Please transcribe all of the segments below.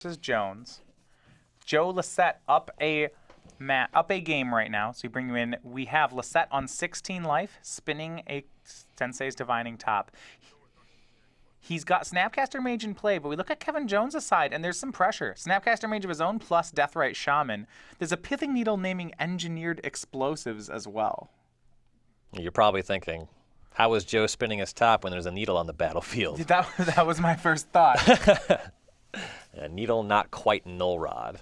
This is Jones. Joe Lossett up a game right now. So you bring him in. We have Lossett on 16 life, spinning a Sensei's Divining Top. He's got Snapcaster Mage in play, but we look at Kevin Jones' side, and there's some pressure. Snapcaster Mage of his own plus Deathrite Shaman. There's a Pithing Needle naming Engineered Explosives as well. You're probably thinking, how is Joe spinning his top when there's a needle on the battlefield? That was my first thought. A needle not quite null rod.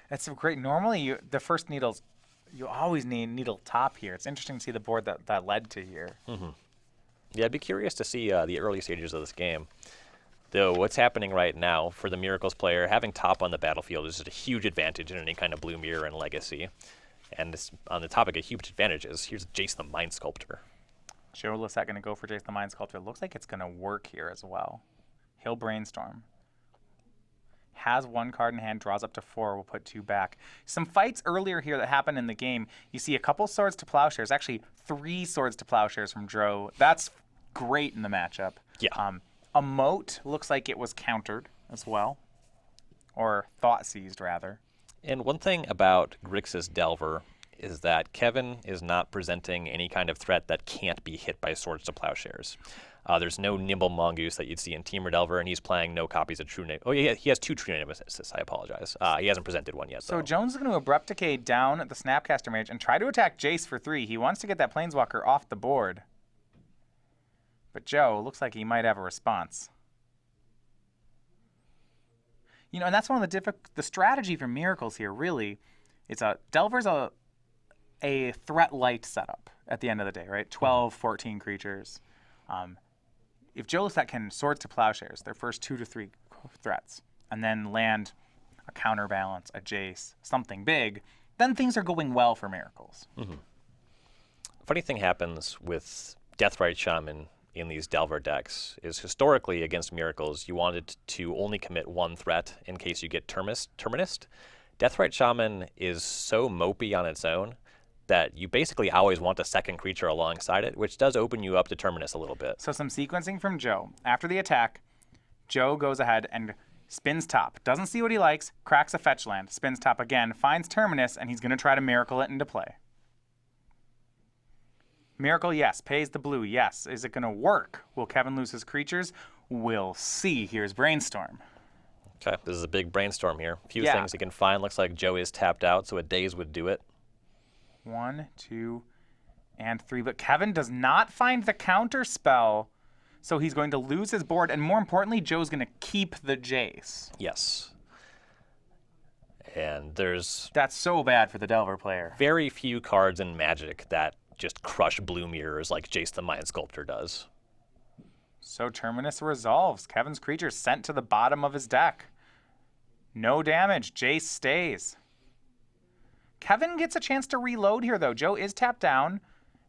That's great. Normally, the first needles, you always need needle top here. It's interesting to see the board that led to here. Mm-hmm. Yeah, I'd be curious to see the early stages of this game. Though what's happening right now for the Miracles player, having top on the battlefield is just a huge advantage in any kind of Blue Mirror and Legacy. And this, on the topic of huge advantages, here's Jace the Mind Sculptor. Joe Lossett going to go for Jace the Mind Sculptor. Looks like it's going to work here as well. He'll Brainstorm. Has one card in hand, draws up to 4, we'll put 2 back. Some fights earlier here that happened in the game. You see a couple Swords to Plowshares, actually 3 Swords to Plowshares from Joe. That's great in the matchup. Yeah. A Moat looks like it was countered as well, or thought seized rather. And one thing about Grixis Delver is that Kevin is not presenting any kind of threat that can't be hit by Swords to Plowshares. There's no Nimble Mongoose that you'd see in Temur Delver, and he's playing no copies of True Name. Oh, yeah, he has 2 True Nemesis. I apologize. He hasn't presented one yet, So though. Jones is going to Abrupt Decay down at the Snapcaster Mage and try to attack Jace for 3. He wants to get that Planeswalker off the board. But Joe looks like he might have a response. You know, and that's one of the strategy for Miracles here, really. It's Delver's a threat light setup at the end of the day, right? 12, 14 creatures. If Joe Lossett can Swords to Plowshares, their first 2 to 3 threats, and then land a Counterbalance, a Jace, something big, then things are going well for Miracles. Mm-hmm. Funny thing happens with Deathrite Shaman in these Delver decks is historically against Miracles, you wanted to only commit 1 threat in case you get Terminist. Deathrite Shaman is so mopey on its own that you basically always want a second creature alongside it, which does open you up to Terminus a little bit. So some sequencing from Joe. After the attack, Joe goes ahead and spins top. Doesn't see what he likes, cracks a fetch land, spins top again, finds Terminus, and he's going to try to Miracle it into play. Miracle, yes. Pays the blue, yes. Is it going to work? Will Kevin lose his creatures? We'll see. Here's Brainstorm. Okay, this is a big brainstorm here. A few things he can find. Looks like Joe is tapped out, so a Daze would do it. 1, 2, and 3. But Kevin does not find the counter spell, so he's going to lose his board. And more importantly, Joe's going to keep the Jace. Yes. And there's... That's so bad for the Delver player. Very few cards in Magic that just crush blue mirrors like Jace the Mind Sculptor does. So Terminus resolves. Kevin's creature sent to the bottom of his deck. No damage. Jace stays. Kevin gets a chance to reload here, though. Joe is tapped down,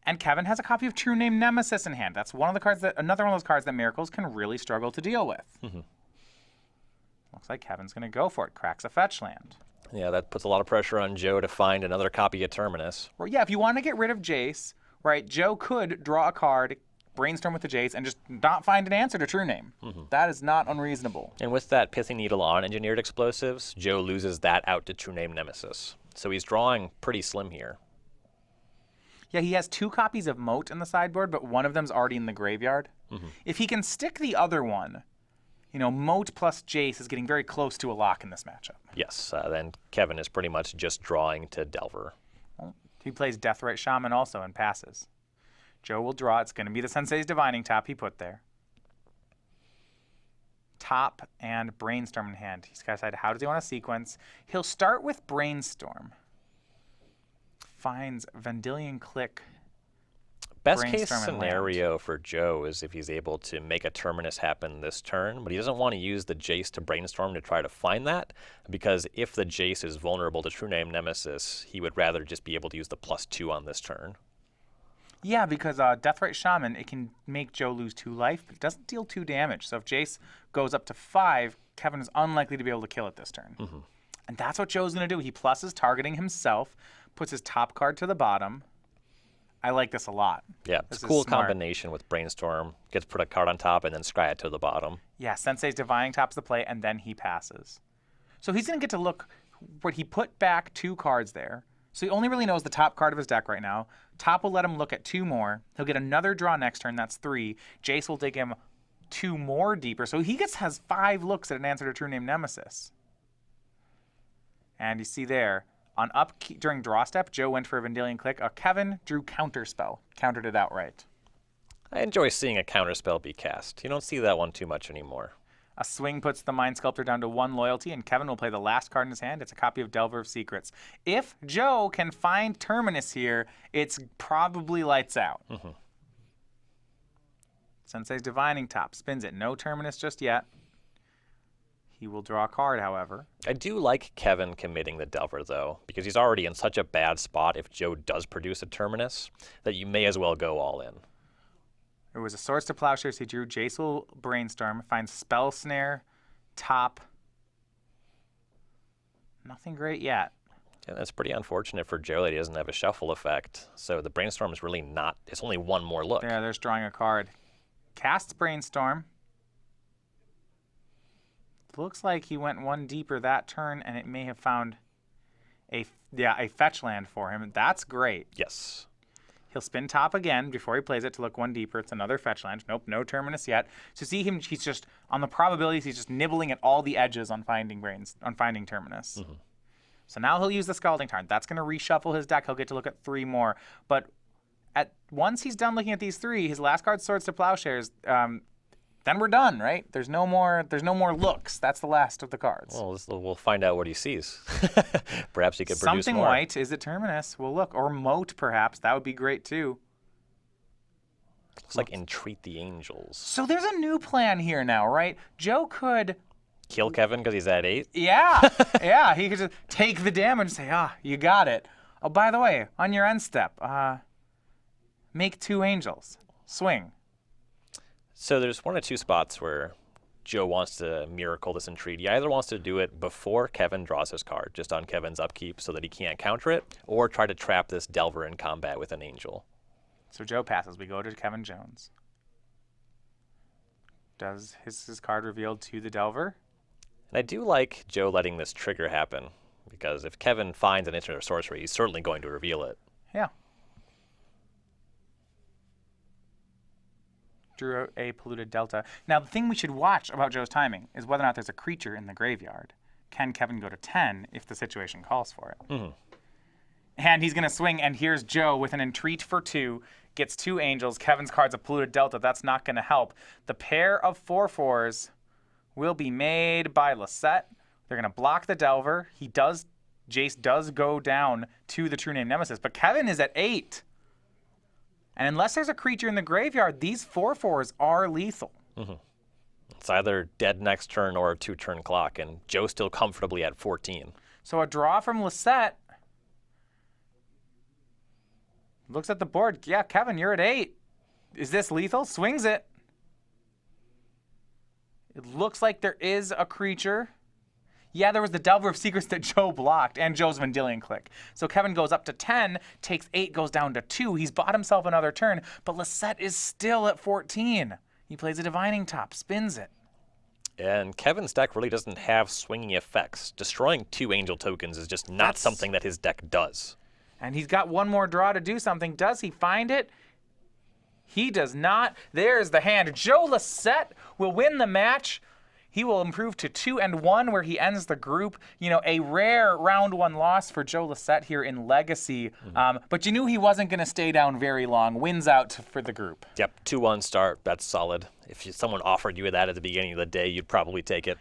and Kevin has a copy of True Name Nemesis in hand. That's one of the cards another one of those cards that Miracles can really struggle to deal with. Mm-hmm. Looks like Kevin's going to go for it. Cracks a fetch land. Yeah, that puts a lot of pressure on Joe to find another copy of Terminus. Well, yeah, if you want to get rid of Jace, right, Joe could draw a card, Brainstorm with the Jace, and just not find an answer to True Name. Mm-hmm. That is not unreasonable. And with that Pithing Needle on Engineered Explosives, Joe loses that out to True Name Nemesis. So he's drawing pretty slim here. Yeah, he has 2 copies of Moat in the sideboard, but one of them's already in the graveyard. Mm-hmm. If he can stick the other one, you know, Moat plus Jace is getting very close to a lock in this matchup. Yes, then Kevin is pretty much just drawing to Delver. Well, he plays Deathrite Shaman also and passes. Joe will draw. It's going to be the Sensei's Divining Top he put there. Top and Brainstorm in hand. He's got to decide how does he want to sequence. He'll start with Brainstorm. Finds Vendilion Click. Best case scenario for Joe is if he's able to make a Terminus happen this turn, but he doesn't want to use the Jace to Brainstorm to try to find that, because if the Jace is vulnerable to True Name Nemesis, he would rather just be able to use the +2 on this turn. Yeah, because Deathrite Shaman, it can make Joe lose 2 life, but it doesn't deal 2 damage. So if Jace goes up to 5, Kevin is unlikely to be able to kill it this turn. Mm-hmm. And that's what Joe's going to do. He pluses targeting himself, puts his top card to the bottom, I like this a lot. Yeah, This it's a is cool smart. combination with Brainstorm. Gets to put a card on top and then scry it to the bottom. Yeah, Sensei's Divining Top's the play, and then he passes. So he's going to get to look what he put back 2 cards there. So he only really knows the top card of his deck right now. Top will let him look at 2 more. He'll get another draw next turn. That's 3. Jace will take him 2 more deeper. So he has 5 looks at an answer to True Name Nemesis. And you see there, on during draw step, Joe went for a Vendilion Click. Kevin drew Counterspell, countered it outright. I enjoy seeing a counterspell be cast. You don't see that one too much anymore. A swing puts the Mind Sculptor down to 1 loyalty, and Kevin will play the last card in his hand. It's a copy of Delver of Secrets. If Joe can find Terminus here, it's probably lights out. Sensei's Divining Top spins it. No Terminus just yet. He will draw a card, however. I do like Kevin committing the Delver, though, because he's already in such a bad spot if Joe does produce a Terminus that you may as well go all in. There was a Swords to Plowshares. He drew Jace will Brainstorm, finds Spell Snare, Top. Nothing great yet. Yeah, that's pretty unfortunate for Joe that he doesn't have a shuffle effect. So the Brainstorm is really not, it's only one more look. There's drawing a card. Casts Brainstorm. Looks like he went 1 deeper that turn, and it may have found a fetch land for him. That's great. Yes. He'll spin top again before he plays it to look 1 deeper. It's another fetch land. Nope, no Terminus yet. So see him, he's just, on the probabilities, he's just nibbling at all the edges on finding Terminus. So now he'll use the Scalding Tarn. That's going to reshuffle his deck. He'll get to look at 3 more. But once he's done looking at these 3, his last card, Swords to Plowshares, then we're done, right? There's no more looks. That's the last of the cards. Well, we'll find out what he sees. Perhaps he could produce Something more. white. Is it Terminus? We'll look. Or Moat, perhaps. That would be great, too. Looks like Entreat the Angels. So there's a new plan here now, right? Joe could... Kill Kevin because he's at 8? Yeah. Yeah, he could just take the damage and say, you got it. Oh, by the way, on your end step, make 2 angels. Swing. So there's 1 or 2 spots where Joe wants to miracle this Entreat. He either wants to do it before Kevin draws his card, just on Kevin's upkeep so that he can't counter it, or try to trap this Delver in combat with an angel. So Joe passes. We go to Kevin Jones. Does his card revealed to the Delver? And I do like Joe letting this trigger happen, because if Kevin finds an instant or sorcery, he's certainly going to reveal it. Yeah. Drew a Polluted Delta. Now, the thing we should watch about Joe's timing is whether or not there's a creature in the graveyard. Can Kevin go to 10 if the situation calls for it? And he's going to swing, and here's Joe with an Entreat for 2, gets 2 angels. Kevin's card's a Polluted Delta. That's not going to help. The pair of 4/4s will be made by Lossett. They're going to block the Delver. Jace does go down to the True Name Nemesis, but Kevin is at 8. And unless there's a creature in the graveyard, these 4/4s are lethal. It's either dead next turn or a 2-turn clock, and Joe's still comfortably at 14. So a draw from Lossett. Looks at the board. Yeah, Kevin, you're at 8. Is this lethal? Swings it. It looks like there is a creature. Yeah, there was the Delver of Secrets that Joe blocked, and Joe's Vendilion Click. So Kevin goes up to 10, takes 8, goes down to 2. He's bought himself another turn, but Lossett is still at 14. He plays a Divining Top, spins it. And Kevin's deck really doesn't have swinging effects. Destroying 2 angel tokens is just not something that his deck does. And he's got 1 more draw to do something. Does he find it? He does not. There's the hand. Joe Lossett will win the match. He will improve to 2-1, where he ends the group. You know, a rare round 1 loss for Joe Lossett here in Legacy. But you knew he wasn't going to stay down very long. Wins out for the group. Yep, 2-1 start. That's solid. If someone offered you that at the beginning of the day, you'd probably take it.